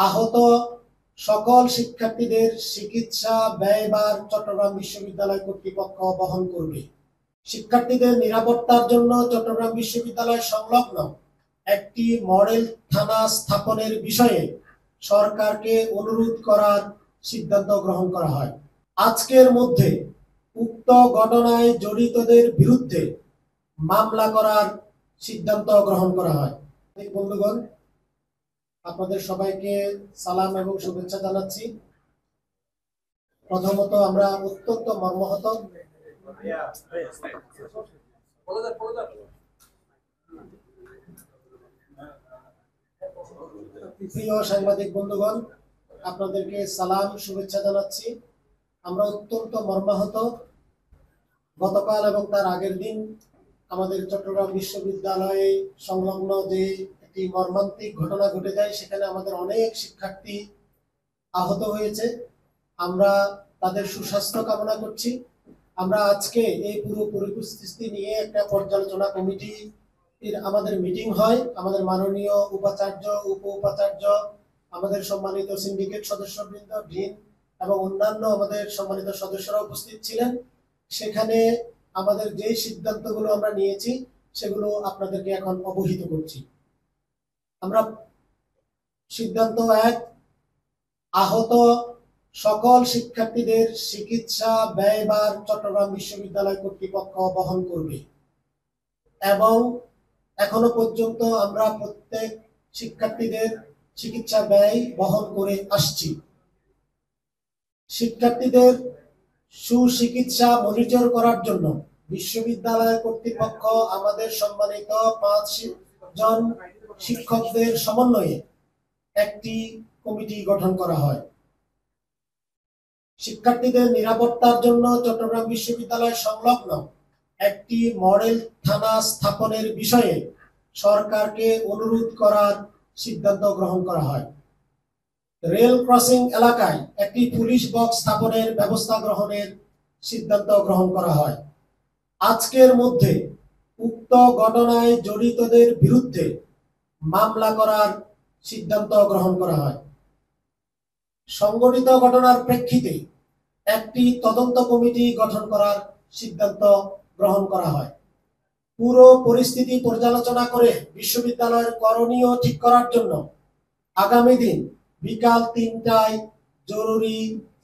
আহত সকল শিক্ষার্থীদের চিকিৎসা ব্যয়ভার চট্টগ্রাম বিশ্ববিদ্যালয় কর্তৃপক্ষ বহন করবে। শিক্ষার্থীদের নিরাপত্তার জন্য চট্টগ্রাম বিশ্ববিদ্যালয় সংলগ্ন একটি মডেল থানা স্থাপনের বিষয়ে সরকারকে অনুরোধ করার সিদ্ধান্ত গ্রহণ করা হয়। আজকের মধ্যে উক্ত ঘটনায় জড়িতদের বিরুদ্ধে মামলা করার সিদ্ধান্ত গ্রহণ করা হয়। বন্ধুগণ, আপনাদের সবাইকে সালাম এবং শুভেচ্ছা জানাচ্ছি। প্রথমত আমরা অত্যন্ত মর্মাহত প্রিয় সাংবাদিক বন্ধুগণ, আপনাদেরকে সালাম শুভেচ্ছা জানাচ্ছি। আমরা অত্যন্ত মর্মাহত। গতকাল এবং তার আগের দিন আমাদের চট্টগ্রাম বিশ্ববিদ্যালয়ে সংলগ্ন যে একটি মর্মান্তিক ঘটনা ঘটে যায়, সেখানে আমাদের অনেক শিক্ষার্থী আহত হয়েছে। আমরা তাদের সুস্বাস্থ্য কামনা করছি। আমরা আজকে এই পুরো পরিস্থিতি নিয়ে একটা পর্যালোচনা কমিটি আমাদের মিটিং হয়। আমাদের মাননীয় উপাচার্য, উপ উপাচার্য, আমাদের সম্মানিত সিন্ডিকেট সদস্যবৃন্দ, ডিন এবং অন্যান্য আমাদের সম্মানিত সদস্যরা উপস্থিত ছিলেন। সেখানে আমাদের যে সিদ্ধান্তগুলো আমরা নিয়েছি সেগুলো আপনাদেরকে এখন অবহিত করছি। আমরা সিদ্ধান্ত 1, আহত সকল শিক্ষার্থীদের চিকিৎসা ব্যয়ভার চট্টগ্রাম বিশ্ববিদ্যালয় কর্তৃপক্ষ বহন করবে এবং এখনো পর্যন্ত আমরা প্রত্যেক শিক্ষার্থীদের চিকিৎসা ব্যয় বহন করে আসছি। শিক্ষার্থীদের সুচিকিৎসা মনিটর করার জন্য বিশ্ববিদ্যালয় কর্তৃপক্ষ আমাদের সম্মানিত 5 জন শিক্ষকদের সমন্বয়ে একটি কমিটি গঠন করা হয়। শিক্ষার্থীদের নিরাপত্তার জন্য চট্টগ্রাম বিশ্ববিদ্যালয় সংলগ্ন একটি মডেল থানা স্থাপনের বিষয়ে সরকারকে অনুরোধ করার সিদ্ধান্ত গ্রহণ করা হয়। রেল ক্রসিং এলাকায় একটি পুলিশ বক্স স্থাপনের ব্যবস্থা গ্রহণের সিদ্ধান্ত গ্রহণ করা হয়। আজকের মধ্যে উক্ত ঘটনায় জড়িতদের বিরুদ্ধে মামলা করার সিদ্ধান্ত গ্রহণ করা হয়। সংঘটিত ঘটনার প্রেক্ষিতে একটি তদন্ত কমিটি গঠন করার সিদ্ধান্ত গ্রহণ করা হয়। পুরো পরিস্থিতি পর্যালোচনা করে বিশ্ববিদ্যালয়ের করণীয় ঠিক করার জন্য আগামী দিন বিকাল 3টায় জরুরি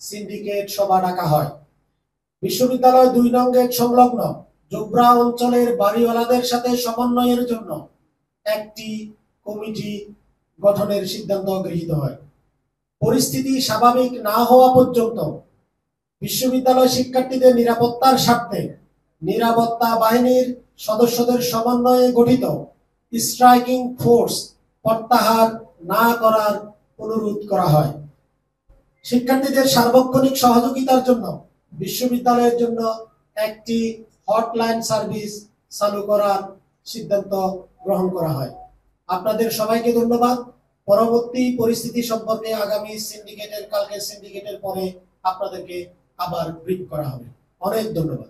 সিন্ডিকেট সভা ডাকা হয়। বিশ্ববিদ্যালয় 2 নং গেট সংলগ্ন জোবরা অঞ্চলের বাড়িওয়ালাদের সাথে সমন্বয়ের জন্য একটি কমিটি গঠনের সিদ্ধান্ত গৃহীত হয়। পরিস্থিতি স্বাভাবিক না হওয়া পর্যন্ত বিশ্ববিদ্যালয় শিক্ষার্থীদের নিরাপত্তার স্বার্থে নিরাপত্তা বাহিনীর সদস্যদের সমন্বয়ে গঠিত স্ট্রাইকিং ফোর্স প্রত্যাহার না করার অনুরোধ করা হয়। শিক্ষার্থীদের সার্বক্ষণিক সহযোগিতার জন্য বিশ্ববিদ্যালয়ের জন্য একটি হটলাইন সার্ভিস চালু করার সিদ্ধান্ত গ্রহণ করা হয়। আপনাদের সবাইকে ধন্যবাদ। পরবর্তী পরিস্থিতি সম্পর্কে আগামী সিন্ডিকেটের, কালকের সিন্ডিকেটের পরে আপনাদেরকে আবার ব্রিফ করা হবে। অনেক ধন্যবাদ।